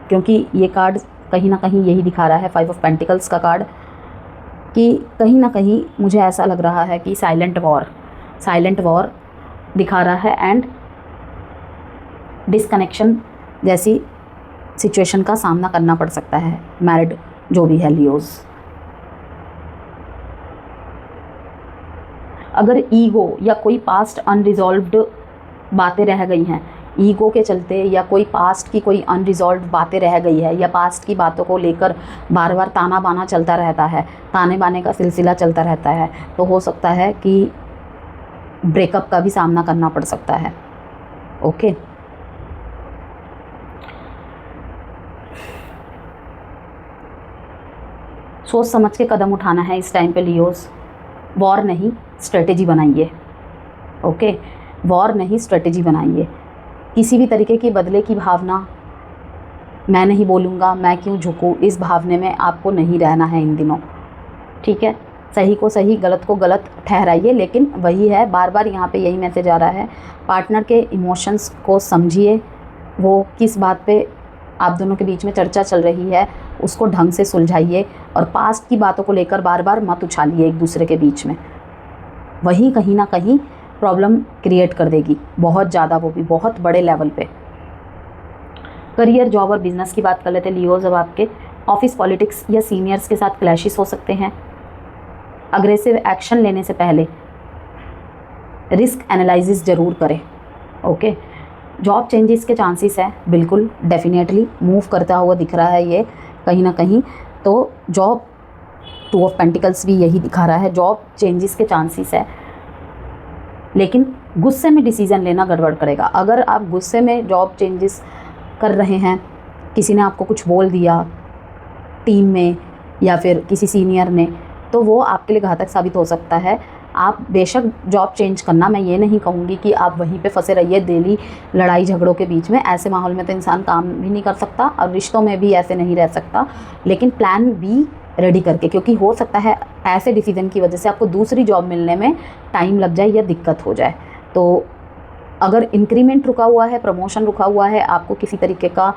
क्योंकि ये कार्ड कहीं ना कहीं यही दिखा रहा है, 5 ऑफ पेंटिकल्स का कार्ड, कि कहीं ना कहीं मुझे ऐसा लग रहा है कि साइलेंट वॉर दिखा रहा है एंड डिस्कनेक्शन जैसी सिचुएशन का सामना करना पड़ सकता है मैरिड जो भी है लियोज़। अगर ईगो या कोई पास्ट अनरिजॉल्व्ड बातें रह गई हैं, ईगो के चलते या कोई पास्ट की कोई अनरिजॉल्व्ड बातें रह गई है या पास्ट की बातों को लेकर बार बार ताना बाना चलता रहता है, ताने बाने का सिलसिला चलता रहता है, तो हो सकता है कि ब्रेकअप का भी सामना करना पड़ सकता है। ओके, सोच समझ के कदम उठाना है इस टाइम पे लियोज़। वॉर नहीं, स्ट्रेटेजी बनाइए। ओके, वॉर नहीं, स्ट्रेटेजी बनाइए। किसी भी तरीके की बदले की भावना, मैं नहीं बोलूँगा, मैं क्यों झुकूँ, इस भावने में आपको नहीं रहना है इन दिनों। ठीक है, सही को सही, गलत को गलत ठहराइए, लेकिन वही है, बार बार यहाँ पे यही मैसेज आ रहा है, पार्टनर के इमोशंस को समझिए, वो किस बात पे आप दोनों के बीच में चर्चा चल रही है उसको ढंग से सुलझाइए, और पास्ट की बातों को लेकर बार बार मत उछालिए एक दूसरे के बीच में। वही कहीं ना कहीं प्रॉब्लम क्रिएट कर देगी, बहुत ज़्यादा, वो भी बहुत बड़े लेवल पे। करियर, जॉब और बिजनेस की बात कर लेते हैं लियोज़। अब आपके ऑफिस पॉलिटिक्स या सीनियर्स के साथ क्लैशेस हो सकते हैं। अग्रेसिव एक्शन लेने से पहले रिस्क एनालिसिस ज़रूर करें। ओके, जॉब चेंजेस के चांसेस है, बिल्कुल डेफिनेटली मूव करता हुआ दिख रहा है ये कहीं ना कहीं, तो जॉब, 2 ऑफ पेंटिकल्स भी यही दिखा रहा है, जॉब चेंजेस के चांसेस है, लेकिन गुस्से में डिसीज़न लेना गड़बड़ करेगा। अगर आप गुस्से में जॉब चेंजेस कर रहे हैं, किसी ने आपको कुछ बोल दिया टीम में या फिर किसी सीनियर ने, तो वो आपके लिए घातक साबित हो सकता है। आप बेशक जॉब चेंज करना, मैं ये नहीं कहूँगी कि आप वहीं पे फंसे रहिए डेली लड़ाई झगड़ों के बीच में, ऐसे माहौल में तो इंसान काम भी नहीं कर सकता और रिश्तों में भी ऐसे नहीं रह सकता, लेकिन प्लान बी रेडी करके, क्योंकि हो सकता है ऐसे डिसीजन की वजह से आपको दूसरी जॉब मिलने में टाइम लग जाए या दिक्कत हो जाए। तो अगर इंक्रीमेंट रुका हुआ है, प्रमोशन रुका हुआ है, आपको किसी तरीके का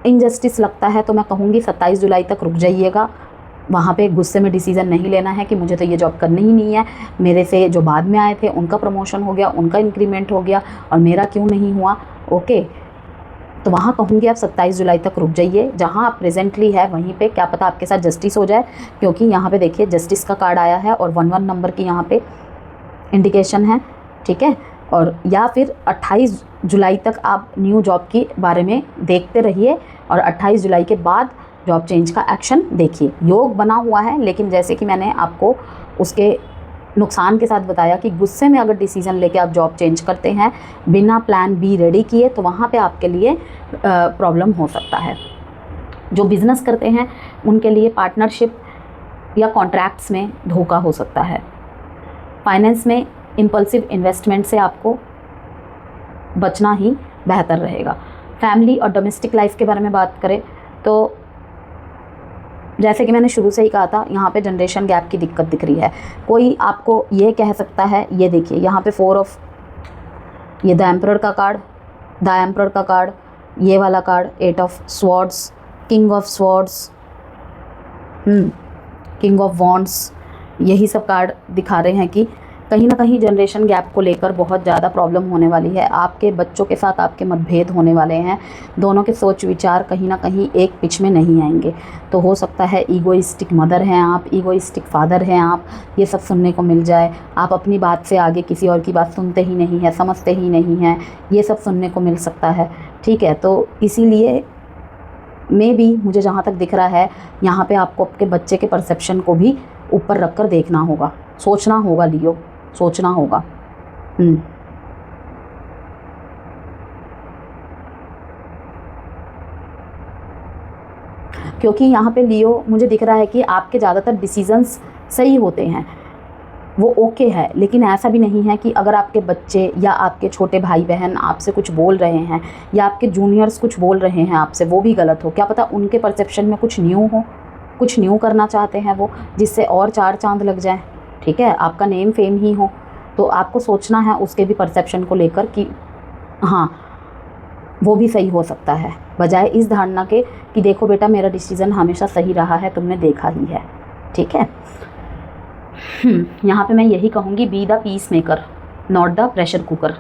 इनजस्टिस लगता है, तो मैं कहूँगी 27 जुलाई तक रुक जाइएगा। वहाँ पे गुस्से में डिसीज़न नहीं लेना है कि मुझे तो ये जॉब करनी ही नहीं है, मेरे से जो बाद में आए थे उनका प्रमोशन हो गया, उनका इंक्रीमेंट हो गया और मेरा क्यों नहीं हुआ। ओके, तो वहाँ कहूँगी आप 27 जुलाई तक रुक जाइए। जहाँ आप प्रेजेंटली है वहीं पे क्या पता आपके साथ जस्टिस हो जाए, क्योंकि यहाँ पे देखिए जस्टिस का कार्ड आया है और 11 नंबर की यहाँ पे इंडिकेशन है। ठीक है, और या फिर 28 जुलाई तक आप न्यू जॉब के बारे में देखते रहिए और 28 जुलाई के बाद जॉब चेंज का एक्शन देखिए। योग बना हुआ है, लेकिन जैसे कि मैंने आपको उसके नुकसान के साथ बताया कि गुस्से में अगर डिसीज़न लेके आप जॉब चेंज करते हैं बिना प्लान बी रेडी किए, तो वहाँ पे आपके लिए प्रॉब्लम हो सकता है। जो बिज़नेस करते हैं उनके लिए पार्टनरशिप या कॉन्ट्रैक्ट्स में धोखा हो सकता है। फाइनेंस में इम्पल्सिव इन्वेस्टमेंट से आपको बचना ही बेहतर रहेगा। फैमिली और डोमेस्टिक लाइफ के बारे में बात करें तो जैसे कि मैंने शुरू से ही कहा था, यहाँ पे जनरेशन गैप की दिक्कत दिख रही है। कोई आपको ये कह सकता है, ये देखिए यहाँ पे 4 ऑफ, ये द एम्परर का कार्ड, ये वाला card 8 of swords, king of swords, king of wands, यही सब कार्ड दिखा रहे हैं कि कहीं ना कहीं जनरेशन गैप को लेकर बहुत ज़्यादा प्रॉब्लम होने वाली है। आपके बच्चों के साथ आपके मतभेद होने वाले हैं, दोनों के सोच विचार कहीं ना कहीं एक पिच में नहीं आएंगे। तो हो सकता है ईगोइस्टिक मदर हैं आप, ईगोइस्टिक फादर हैं आप, ये सब सुनने को मिल जाए। आप अपनी बात से आगे किसी और की बात सुनते ही नहीं हैं, समझते ही नहीं हैं, ये सब सुनने को मिल सकता है। ठीक है, तो इसीलिए में भी मुझे जहाँ तक दिख रहा है, यहाँ पे आपको आपके बच्चे के परसेप्शन को भी ऊपर रख कर देखना होगा, सोचना होगा लियो, सोचना होगा। क्योंकि यहाँ पे लियो मुझे दिख रहा है कि आपके ज़्यादातर डिसीजंस सही होते हैं, वो ओके है, लेकिन ऐसा भी नहीं है कि अगर आपके बच्चे या आपके छोटे भाई बहन आपसे कुछ बोल रहे हैं या आपके जूनियर्स कुछ बोल रहे हैं आपसे, वो भी गलत हो। क्या पता उनके परसेप्शन में कुछ न्यू हो, कुछ न्यू करना चाहते हैं वो, जिससे और 4 चांद लग जाएं, ठीक है, आपका नेम फेम ही हो। तो आपको सोचना है उसके भी परसेप्शन को लेकर कि हाँ वो भी सही हो सकता है, बजाय इस धारणा के कि देखो बेटा मेरा डिसीज़न हमेशा सही रहा है, तुमने देखा ही है, ठीक है। यहाँ पे मैं यही कहूँगी, be the peace maker not the pressure cooker.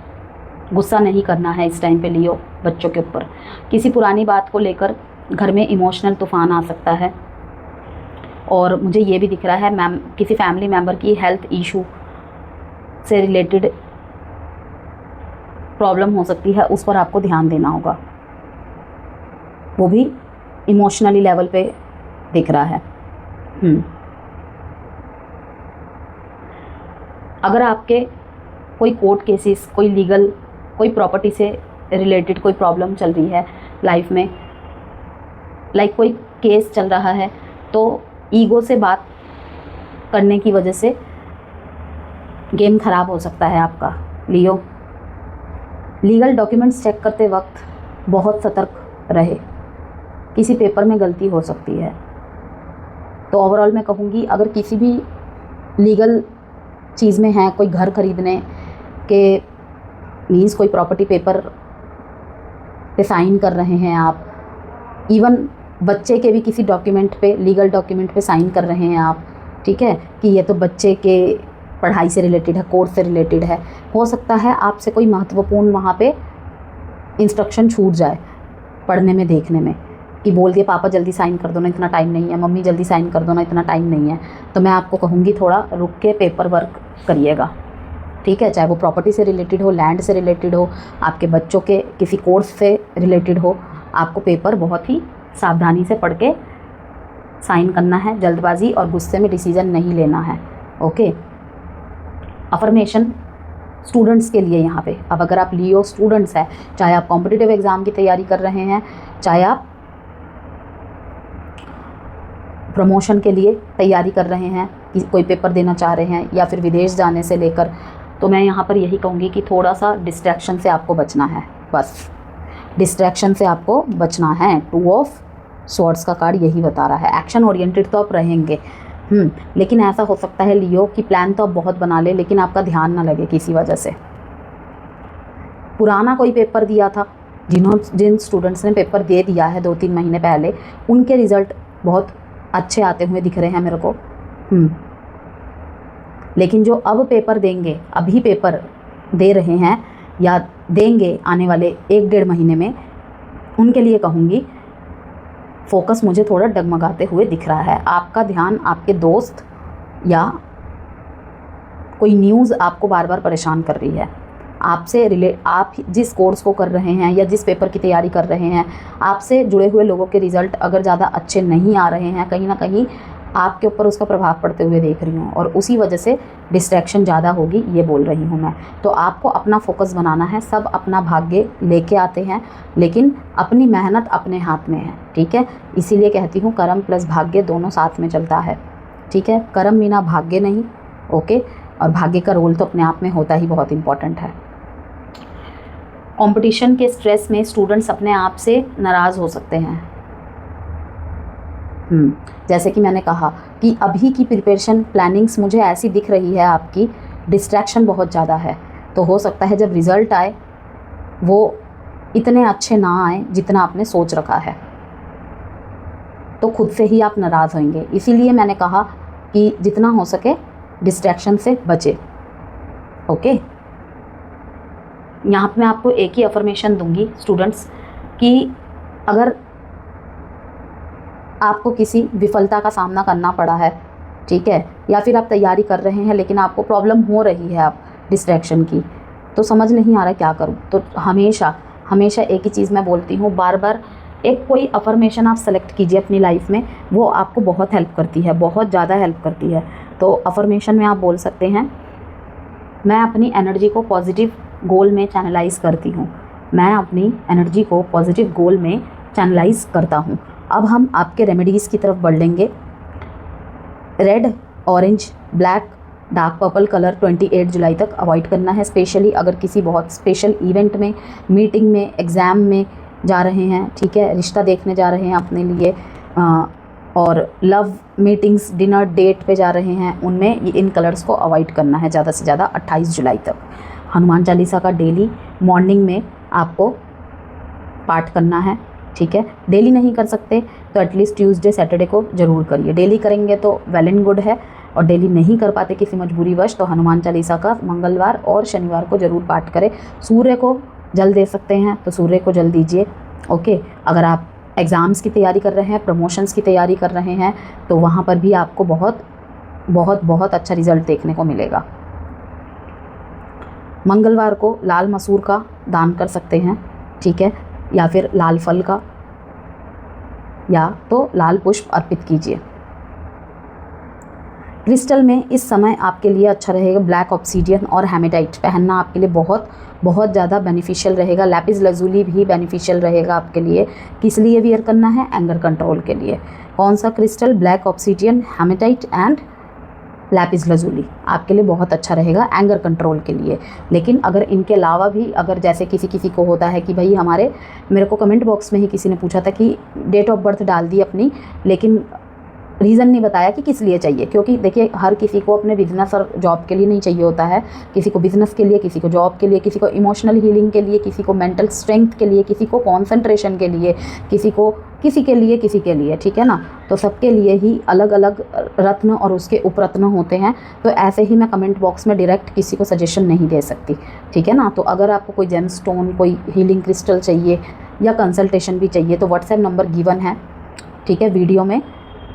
गुस्सा नहीं करना है इस टाइम पे लियो बच्चों के ऊपर। किसी पुरानी बात को लेकर घर में इमोशनल तूफान आ सकता है, और मुझे ये भी दिख रहा है मैम किसी फैमिली मेम्बर की हेल्थ इशू से रिलेटेड प्रॉब्लम हो सकती है, उस पर आपको ध्यान देना होगा, वो भी इमोशनली लेवल पे दिख रहा है। अगर आपके कोई कोर्ट केसेस, कोई लीगल, कोई प्रॉपर्टी से रिलेटेड कोई प्रॉब्लम चल रही है लाइफ में, लाइक कोई केस चल रहा है, तो ईगो से बात करने की वजह से गेम ख़राब हो सकता है आपका लियो। लीगल डॉक्यूमेंट्स चेक करते वक्त बहुत सतर्क रहे, किसी पेपर में गलती हो सकती है। तो ओवरऑल मैं कहूँगी, अगर किसी भी लीगल चीज़ में है, कोई घर खरीदने के मीन्स कोई प्रॉपर्टी पेपर पे साइन कर रहे हैं आप, इवन बच्चे के भी किसी डॉक्यूमेंट पे, लीगल डॉक्यूमेंट पे साइन कर रहे हैं आप, ठीक है, कि ये तो बच्चे के पढ़ाई से रिलेटेड है, कोर्स से रिलेटेड है, हो सकता है आपसे कोई महत्वपूर्ण वहाँ पे इंस्ट्रक्शन छूट जाए पढ़ने में, देखने में, कि बोल दिए पापा जल्दी साइन कर दो ना, इतना टाइम नहीं है, मम्मी जल्दी साइन कर दो ना, इतना टाइम नहीं है। तो मैं आपको कहूँगी थोड़ा रुक के पेपर वर्क करिएगा, ठीक है, चाहे वो प्रॉपर्टी से रिलेटेड हो, लैंड से रिलेटेड हो, आपके बच्चों के किसी कोर्स से रिलेटेड हो, आपको पेपर बहुत ही सावधानी से पढ़ के साइन करना है। जल्दबाजी और गुस्से में डिसीज़न नहीं लेना है, ओके। अफर्मेशन स्टूडेंट्स के लिए यहाँ पे, अब अगर आप लियो स्टूडेंट्स हैं, चाहे आप कॉम्पिटिटिव एग्ज़ाम की तैयारी कर रहे हैं, चाहे आप प्रमोशन के लिए तैयारी कर रहे हैं, कि कोई पेपर देना चाह रहे हैं, या फिर विदेश जाने से लेकर, तो मैं यहाँ पर यही कहूँगी कि थोड़ा सा डिस्ट्रैक्शन से आपको बचना है, बस डिस्ट्रैक्शन से आपको बचना है। 2 ऑफ स्वॉर्ड्स का कार्ड यही बता रहा है। एक्शन ओरिएंटेड तो आप रहेंगे, लेकिन ऐसा हो सकता है लियो कि प्लान तो आप बहुत बना ले, लेकिन आपका ध्यान ना लगे किसी वजह से। पुराना कोई पेपर दिया था, जिन स्टूडेंट्स ने पेपर दे दिया है 2-3 महीने पहले, उनके रिज़ल्ट बहुत अच्छे आते हुए दिख रहे हैं मेरे को। लेकिन जो अब पेपर देंगे, अभी पेपर दे रहे हैं या देंगे आने वाले 1-1.5 महीने में, उनके लिए कहूँगी फोकस मुझे थोड़ा डगमगाते हुए दिख रहा है। आपका ध्यान आपके दोस्त या कोई न्यूज़ आपको बार बार परेशान कर रही है, आपसे आप जिस कोर्स को कर रहे हैं या जिस पेपर की तैयारी कर रहे हैं, आपसे जुड़े हुए लोगों के रिज़ल्ट अगर ज़्यादा अच्छे नहीं आ रहे हैं, कहीं ना कहीं आपके ऊपर उसका प्रभाव पड़ते हुए देख रही हूँ, और उसी वजह से डिस्ट्रैक्शन ज़्यादा होगी, ये बोल रही हूँ मैं। तो आपको अपना फोकस बनाना है। सब अपना भाग्य लेके आते हैं, लेकिन अपनी मेहनत अपने हाथ में है, ठीक है। इसीलिए कहती हूँ कर्म प्लस भाग्य दोनों साथ में चलता है, ठीक है। कर्म बिना भाग्य नहीं, ओके। और भाग्य का रोल तो अपने आप में होता ही बहुत इम्पॉर्टेंट है। कंपटीशन के स्ट्रेस में स्टूडेंट्स अपने आप से नाराज़ हो सकते हैं। जैसे कि मैंने कहा कि अभी की प्रिपरेशन प्लानिंग्स मुझे ऐसी दिख रही है आपकी, डिस्ट्रैक्शन बहुत ज़्यादा है, तो हो सकता है जब रिज़ल्ट आए वो इतने अच्छे ना आए जितना आपने सोच रखा है, तो खुद से ही आप नाराज़ होंगे। इसीलिए मैंने कहा कि जितना हो सके डिस्ट्रैक्शन से बचे, ओके। यहाँ पे मैं आपको एक ही अफर्मेशन दूंगी स्टूडेंट्स, कि अगर आपको किसी विफलता का सामना करना पड़ा है, ठीक है, या फिर आप तैयारी कर रहे हैं लेकिन आपको प्रॉब्लम हो रही है आप डिस्ट्रैक्शन की, तो समझ नहीं आ रहा क्या करूं, तो हमेशा एक ही चीज़ मैं बोलती हूँ, बार बार एक कोई अफर्मेशन आप सेलेक्ट कीजिए अपनी लाइफ में, वो आपको बहुत हेल्प करती है, बहुत ज़्यादा हेल्प करती है। तो अफर्मेशन में आप बोल सकते हैं, मैं अपनी एनर्जी को पॉजिटिव गोल में चैनलाइज करती हूँ, मैं अपनी एनर्जी को पॉजिटिव गोल में चैनलाइज करता हूँ। अब हम आपके रेमेडीज़ की तरफ बढ़ लेंगे। Red, orange, black, dark purple colour 28 जुलाई तक अवॉइड करना है। स्पेशली अगर किसी बहुत स्पेशल इवेंट में, मीटिंग में, एग्ज़ाम में जा रहे हैं, ठीक है, रिश्ता देखने जा रहे हैं अपने लिए, और लव मीटिंग्स, डिनर, डेट पे जा रहे हैं, उनमें इन कलर्स को अवॉइड करना है ज़्यादा से ज़्यादा 28 जुलाई तक। हनुमान चालीसा का डेली मॉर्निंग में आपको पाठ करना है, ठीक है। डेली नहीं कर सकते तो एटलीस्ट ट्यूसडे सैटरडे को ज़रूर करिए। डेली करेंगे तो वेल एंड गुड है, और डेली नहीं कर पाते किसी मजबूरीवश तो हनुमान चालीसा का मंगलवार और शनिवार को ज़रूर पाठ करें। सूर्य को जल दे सकते हैं तो सूर्य को जल दीजिए, ओके। अगर आप एग्ज़ाम्स की तैयारी कर रहे हैं, प्रमोशंस की तैयारी कर रहे हैं, तो वहाँ पर भी आपको बहुत बहुत बहुत अच्छा रिज़ल्ट देखने को मिलेगा। मंगलवार को लाल मसूर का दान कर सकते हैं, ठीक है, या फिर लाल फल का, या तो लाल पुष्प अर्पित कीजिए। क्रिस्टल में इस समय आपके लिए अच्छा रहेगा ब्लैक ऑब्सीडियन और हेमेटाइट पहनना आपके लिए बहुत बहुत ज़्यादा बेनिफिशियल रहेगा। लैपिस लजूली भी बेनिफिशियल रहेगा आपके लिए। किस लिए वियर करना है? एंगर कंट्रोल के लिए। कौन सा crystal? Black obsidian, haematite and lapis lazuli आपके लिए बहुत अच्छा रहेगा एंगर कंट्रोल के लिए। लेकिन अगर इनके अलावा भी, अगर जैसे किसी किसी को होता है कि भाई मेरे को कमेंट बॉक्स में ही किसी ने पूछा था कि डेट ऑफ बर्थ डाल दी अपनी, लेकिन रीज़न नहीं बताया कि किस लिए चाहिए। क्योंकि देखिए, हर किसी को अपने बिजनेस और जॉब के लिए नहीं चाहिए होता है। किसी को बिजनेस के लिए, किसी को जॉब के लिए, किसी को इमोशनल हीलिंग के लिए, किसी को मेंटल स्ट्रेंथ के लिए, किसी को कंसंट्रेशन के लिए, किसी के लिए, ठीक है ना। तो सबके लिए ही अलग अलग रत्न और उसके उपरत्न होते हैं। तो ऐसे ही मैं कमेंट बॉक्स में डायरेक्ट किसी को सजेशन नहीं दे सकती, ठीक है ना। तो अगर आपको कोई जेम स्टोन, कोई हीलिंग क्रिस्टल चाहिए या कंसल्टेशन भी चाहिए तो व्हाट्सएप नंबर गिवन है, ठीक है, वीडियो में,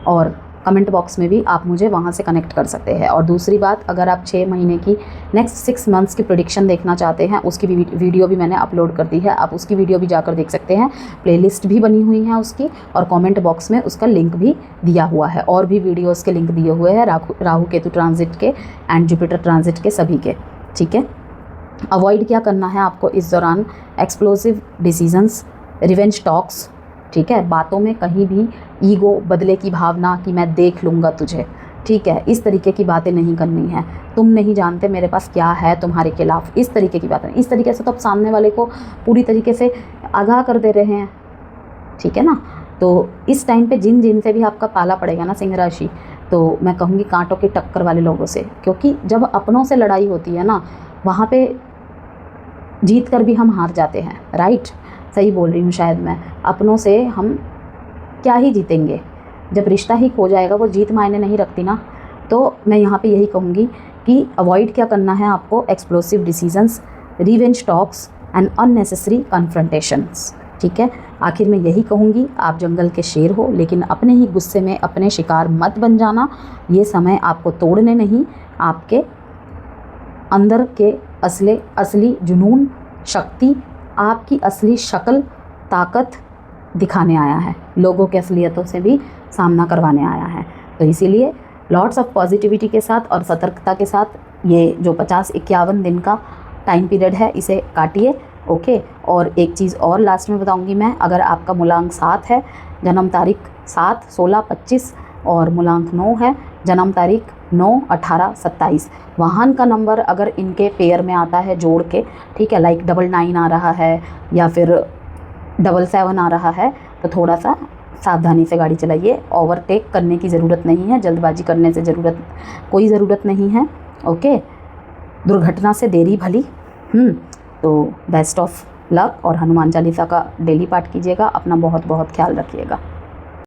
और कमेंट बॉक्स में भी आप मुझे वहाँ से कनेक्ट कर सकते हैं। और दूसरी बात, अगर आप 6 महीने की, नेक्स्ट 6 मंथ्स की प्रेडिक्शन देखना चाहते हैं, उसकी भी वीडियो भी मैंने अपलोड कर दी है। आप उसकी वीडियो भी जाकर देख सकते हैं। प्लेलिस्ट भी बनी हुई है उसकी, और कमेंट बॉक्स में उसका लिंक भी दिया हुआ है। और भी वीडियोज़ के लिंक दिए हुए हैं, राहु केतु ट्रांजिट के एंड जुपिटर ट्रांजिट के, सभी के, ठीक है। अवॉइड क्या करना है आपको इस दौरान? एक्सप्लोसिव डिसीजंस, रिवेंज टॉक्स, ठीक है। बातों में कहीं भी ईगो, बदले की भावना कि मैं देख लूँगा तुझे, ठीक है, इस तरीके की बातें नहीं करनी है। तुम नहीं जानते मेरे पास क्या है तुम्हारे खिलाफ, इस तरीके की बातें। इस तरीके से तो आप सामने वाले को पूरी तरीके से आगाह कर दे रहे हैं, ठीक है ना। तो इस टाइम पे जिन से भी आपका पाला पड़ेगा ना सिंह राशि, तो मैं कहूँगी कांटों की टक्कर वाले लोगों से। क्योंकि जब अपनों से लड़ाई होती है ना, वहाँ पे जीत कर भी हम हार जाते हैं, राइट। सही बोल रही हूँ शायद मैं। अपनों से हम क्या ही जीतेंगे, जब रिश्ता ही खो जाएगा, वो जीत मायने नहीं रखती ना। तो मैं यहाँ पे यही कहूँगी कि अवॉइड क्या करना है आपको? Explosive decisions, revenge talks and unnecessary confrontations, ठीक है। आखिर में यही कहूँगी, आप जंगल के शेर हो, लेकिन अपने ही गुस्से में अपने शिकार मत बन जाना। ये समय आपको तोड़ने नहीं, आपके अंदर के असली जुनून, शक्ति, आपकी असली शक्ल, ताकत दिखाने आया है। लोगों के असलियतों से भी सामना करवाने आया है। तो इसीलिए लॉट्स ऑफ पॉजिटिविटी के साथ और सतर्कता के साथ ये जो 50-51 दिन का टाइम पीरियड है, इसे काटिए, ओके। और एक चीज़ और लास्ट में बताऊंगी मैं, अगर आपका मूलांक 7 है, जन्म तारीख 7, 16, 25 और मूलांक 9 है, जन्म तारीख 9, 18, 27, वाहन का नंबर अगर इनके पेयर में आता है जोड़ के, ठीक है, लाइक 99 आ रहा है या फिर 77 आ रहा है, तो थोड़ा सा सावधानी से गाड़ी चलाइए। ओवरटेक करने की ज़रूरत नहीं है, जल्दबाजी करने से कोई ज़रूरत नहीं है, ओके। दुर्घटना से देरी भली। तो बेस्ट ऑफ लक, और हनुमान चालीसा का डेली पाठ कीजिएगा। अपना बहुत बहुत ख्याल रखिएगा।